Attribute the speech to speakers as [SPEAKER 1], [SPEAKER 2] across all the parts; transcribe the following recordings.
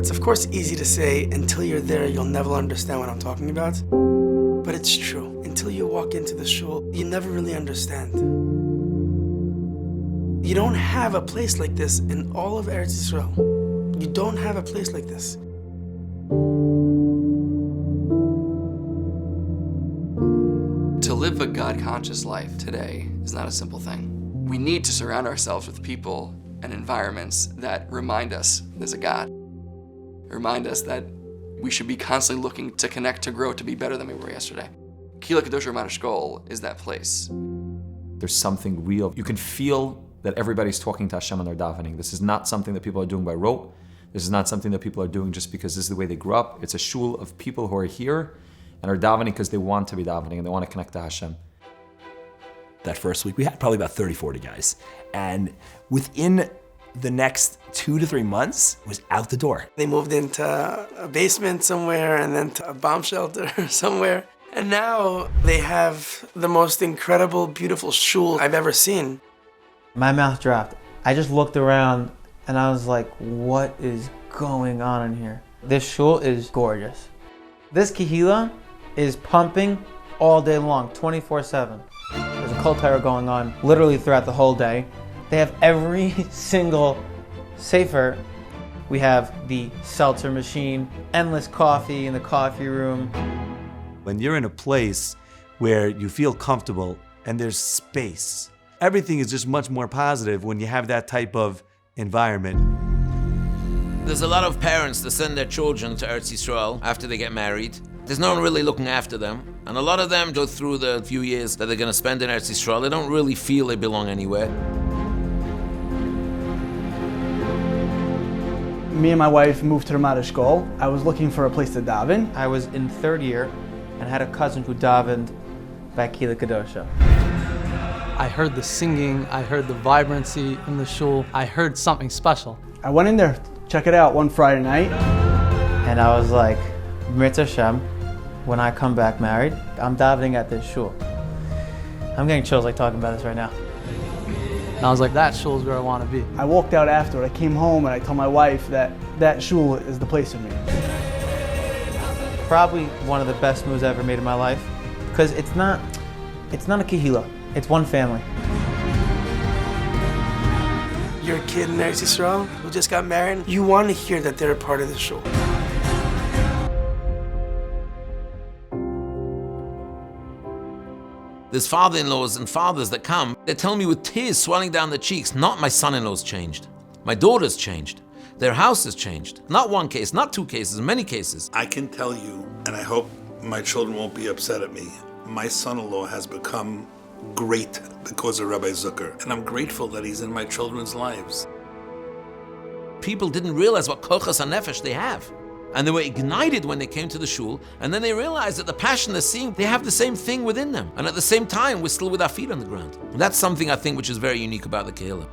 [SPEAKER 1] It's of course easy to say, until you're there, you'll never understand what I'm talking about. But it's true. Until you walk into the shul, you never really understand. You don't have a place like this in all of Eretz Yisrael. You don't have a place like this.
[SPEAKER 2] To live a God-conscious life today is not a simple thing. We need to surround ourselves with people and environments that remind us there's a God. Remind us that we should be constantly looking to connect, to grow, to be better than we were yesterday. Kehilla Kedosha Shul is that place.
[SPEAKER 3] There's something real. You can feel that everybody's talking to Hashem and they're davening. This is not something that people are doing by rote. This is not something that people are doing just because this is the way they grew up. It's a shul of people who are here and are davening because they want to be davening and they want to connect to Hashem.
[SPEAKER 4] That first week, we had probably about 30, 40 guys. And within the next 2 to 3 months, it was out the door.
[SPEAKER 1] They moved into a basement somewhere and then to a bomb shelter somewhere. And now they have the most incredible, beautiful shul I've ever seen.
[SPEAKER 5] My mouth dropped. I just looked around and I was like, what is going on in here? This shul is gorgeous. This Kehilla is pumping all day long, 24/7. There's a kol Torah going on literally throughout the whole day. They have every single sefer. We have the seltzer machine, endless coffee in the coffee room.
[SPEAKER 6] When you're in a place where you feel comfortable and there's space, everything is just much more positive when you have that type of environment.
[SPEAKER 7] There's a lot of parents that send their children to Eretz Yisrael after they get married. There's no one really looking after them. And a lot of them go through the few years that they're going to spend in Eretz Yisrael. They don't really feel they belong anywhere.
[SPEAKER 8] Me and my wife moved to Ramat Eshkol. I was looking for a place to daven.
[SPEAKER 5] I was in third year and had a cousin who davened by Kehilla Kedosha.
[SPEAKER 9] I heard the singing, I heard the vibrancy in the shul. I heard something special.
[SPEAKER 8] I went in there, check it out, one Friday night.
[SPEAKER 5] And I was like, Mitzvah Hashem, when I come back married, I'm davening at this shul. I'm getting chills like talking about this right now.
[SPEAKER 9] And I was like, that shul is where I want to be.
[SPEAKER 8] I walked out after it. I came home and I told my wife that that shul is the place for me.
[SPEAKER 5] Probably one of the best moves I ever made in my life, because it's not a Kehilla, it's one family.
[SPEAKER 1] You're a kid in Eretz Yisrael who just got married. You want to hear that they're a part of the shul.
[SPEAKER 7] There's father-in-laws and fathers that come. They tell me with tears swelling down their cheeks, not my son-in-law's changed. My daughter's changed. Their house has changed. Not one case, not two cases, many cases.
[SPEAKER 10] I can tell you, and I hope my children won't be upset at me, my son-in-law has become great because of Rabbi Zucker. And I'm grateful that he's in my children's lives.
[SPEAKER 7] People didn't realize what kochas hanefesh they have. And they were ignited when they came to the shul, and then they realized that the passion they're seeing, they have the same thing within them. And at the same time, we're still with our feet on the ground. And that's something I think which is very unique about the Kehilla.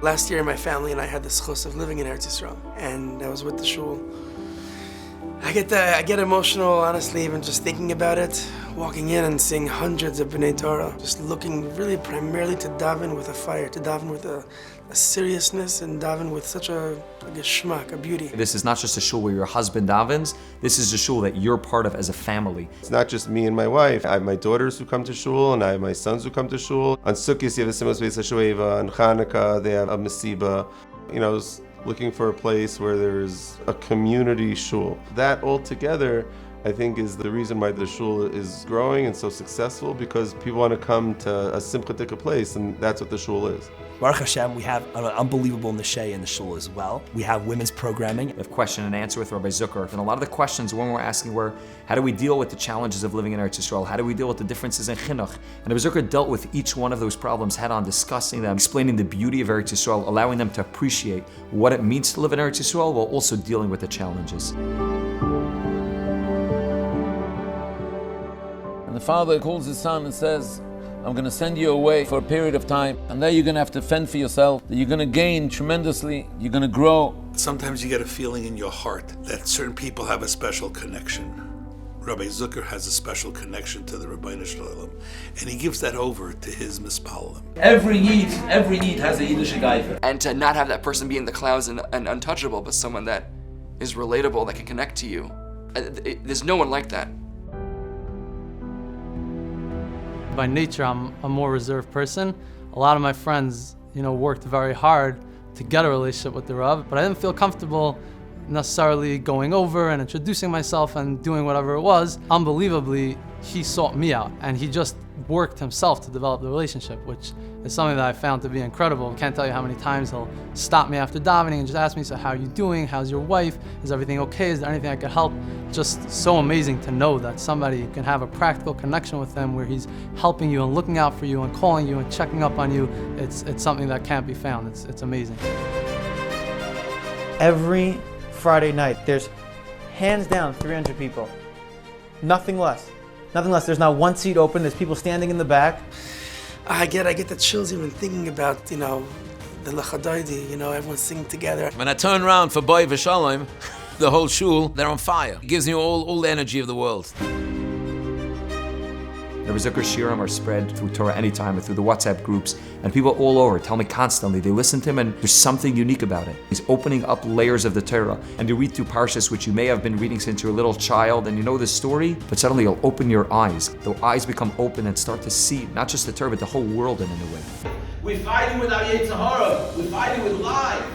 [SPEAKER 1] Last year, my family and I had the schus of living in Eretz Yisrael, and I was with the shul. I get emotional, honestly, even just thinking about it. Walking in and seeing hundreds of B'nai Torah, just looking really primarily to daven with a fire, to daven with a seriousness, and daven with such a geschmack, a beauty.
[SPEAKER 3] This is not just a shul where your husband davens. This is a shul that you're part of as a family.
[SPEAKER 11] It's not just me and my wife. I have my daughters who come to shul, and I have my sons who come to shul. On Sukkot, you have a Simos Beis HaShoeva. On Chanukah, they have a Mesiba. You know, looking for a place where there's a community shul. That all together, I think, is the reason why the shul is growing and so successful, because people want to come to a simchatika place, and that's what the shul is.
[SPEAKER 4] Baruch Hashem, we have an unbelievable neshe in the shul as well. We have women's programming.
[SPEAKER 3] We have question and answer with Rabbi Zucker. And a lot of the questions when we're asking were, how do we deal with the challenges of living in Eretz Yisrael? How do we deal with the differences in chinuch? And Rabbi Zucker dealt with each one of those problems head on, discussing them, explaining the beauty of Eretz Yisrael, allowing them to appreciate what it means to live in Eretz Yisrael while also dealing with the challenges.
[SPEAKER 7] And the father calls his son and says, I'm going to send you away for a period of time, and there you're going to have to fend for yourself, that you're going to gain tremendously, you're going to grow.
[SPEAKER 10] Sometimes you get a feeling in your heart that certain people have a special connection. Rabbi Zucker has a special connection to the Ribbono Shel Olam, and he gives that over to his mispalim.
[SPEAKER 7] Every Yid has a Yiddish geifer.
[SPEAKER 2] And to not have that person be in the clouds and untouchable, but someone that is relatable, that can connect to you. There's no one like that.
[SPEAKER 9] By nature, I'm a more reserved person. A lot of my friends, worked very hard to get a relationship with the Rav, but I didn't feel comfortable necessarily going over and introducing myself and doing whatever it was. Unbelievably, he sought me out and he just worked himself to develop the relationship, which is something that I found to be incredible. I can't tell you how many times he'll stop me after davening and just ask me, so how are you doing? How's your wife? Is everything okay? Is there anything I could help? Just so amazing to know that somebody can have a practical connection with him where he's helping you and looking out for you and calling you and checking up on you. It's something that can't be found. It's amazing.
[SPEAKER 5] Every Friday night, there's hands down 300 people. Nothing less. Nothing less. There's not one seat open. There's people standing in the back.
[SPEAKER 1] I get the chills even thinking about, the Lachadaidi, everyone's singing together.
[SPEAKER 7] When I turn around for Boy V'Shalom, the whole shul, they're on fire. It gives you all the energy of the world.
[SPEAKER 3] Rabbi Zucker's shiurim are spread through Torah Anytime and through the WhatsApp groups, and people all over tell me constantly they listen to him and there's something unique about it. He's opening up layers of the Torah, and you read through parshas which you may have been reading since you were a little child and you know the story, but suddenly you'll open your eyes. The eyes become open and start to see not just the Torah but the whole world in a new way.
[SPEAKER 12] We're fighting with our Yetzer Hara. We're fighting with life.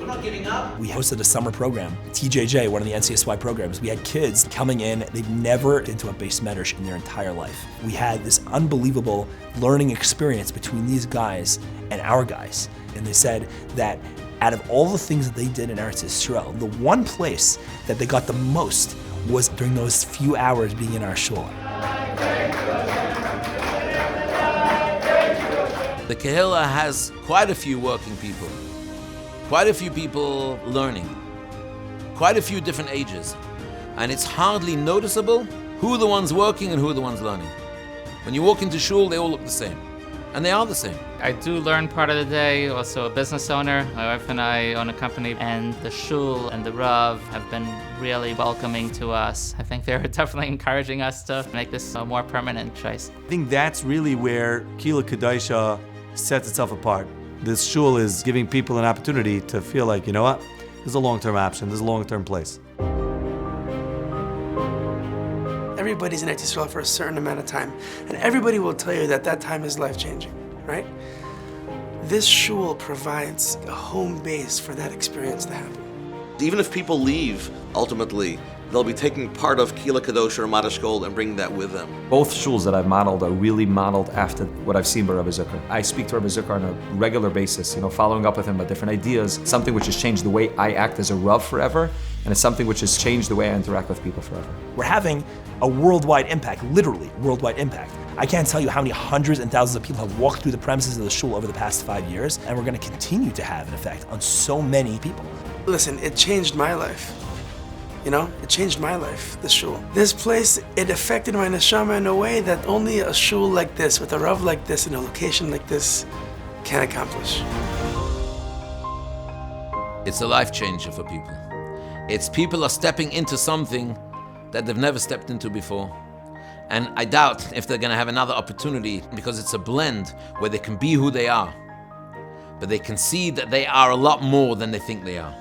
[SPEAKER 12] We're not giving up.
[SPEAKER 4] We hosted a summer program, TJJ, one of the NCSY programs. We had kids coming in, they've never been to a base medrash in their entire life. We had this unbelievable learning experience between these guys and our guys. And they said that out of all the things that they did in Eretz Yisrael, the one place that they got the most was during those few hours being in our shul.
[SPEAKER 7] The Kehilla has quite a few working people. Quite a few people learning, quite a few different ages, and it's hardly noticeable who are the ones working and who are the ones learning. When you walk into shul, they all look the same, and they are the same.
[SPEAKER 13] I do learn part of the day, also a business owner. My wife and I own a company, and the shul and the Rav have been really welcoming to us. I think they're definitely encouraging us to make this a more permanent choice.
[SPEAKER 6] I think that's really where Kehilla Kedosha sets itself apart. This shul is giving people an opportunity to feel like, you know what, this is a long-term option, this is a long-term place.
[SPEAKER 1] Everybody's in Eretz Yisrael for a certain amount of time, and everybody will tell you that time is life-changing, right? This shul provides a home base for that experience to happen.
[SPEAKER 14] Even if people leave, ultimately, they'll be taking part of Kehilla Kedosha or Madash Gold and bringing that with them.
[SPEAKER 3] Both shuls that I've modeled are really modeled after what I've seen by Rabbi Zucker. I speak to Rabbi Zucker on a regular basis, following up with him about different ideas, something which has changed the way I act as a Rav forever, and it's something which has changed the way I interact with people forever.
[SPEAKER 4] We're having a worldwide impact, literally worldwide impact. I can't tell you how many hundreds and thousands of people have walked through the premises of the shul over the past 5 years, and we're going to continue to have an effect on so many people.
[SPEAKER 1] Listen, it changed my life. It changed my life, this shul. This place, it affected my neshama in a way that only a shul like this, with a Rav like this, in a location like this, can accomplish.
[SPEAKER 7] It's a life changer for people. It's people are stepping into something that they've never stepped into before. And I doubt if they're going to have another opportunity, because it's a blend where they can be who they are, but they can see that they are a lot more than they think they are.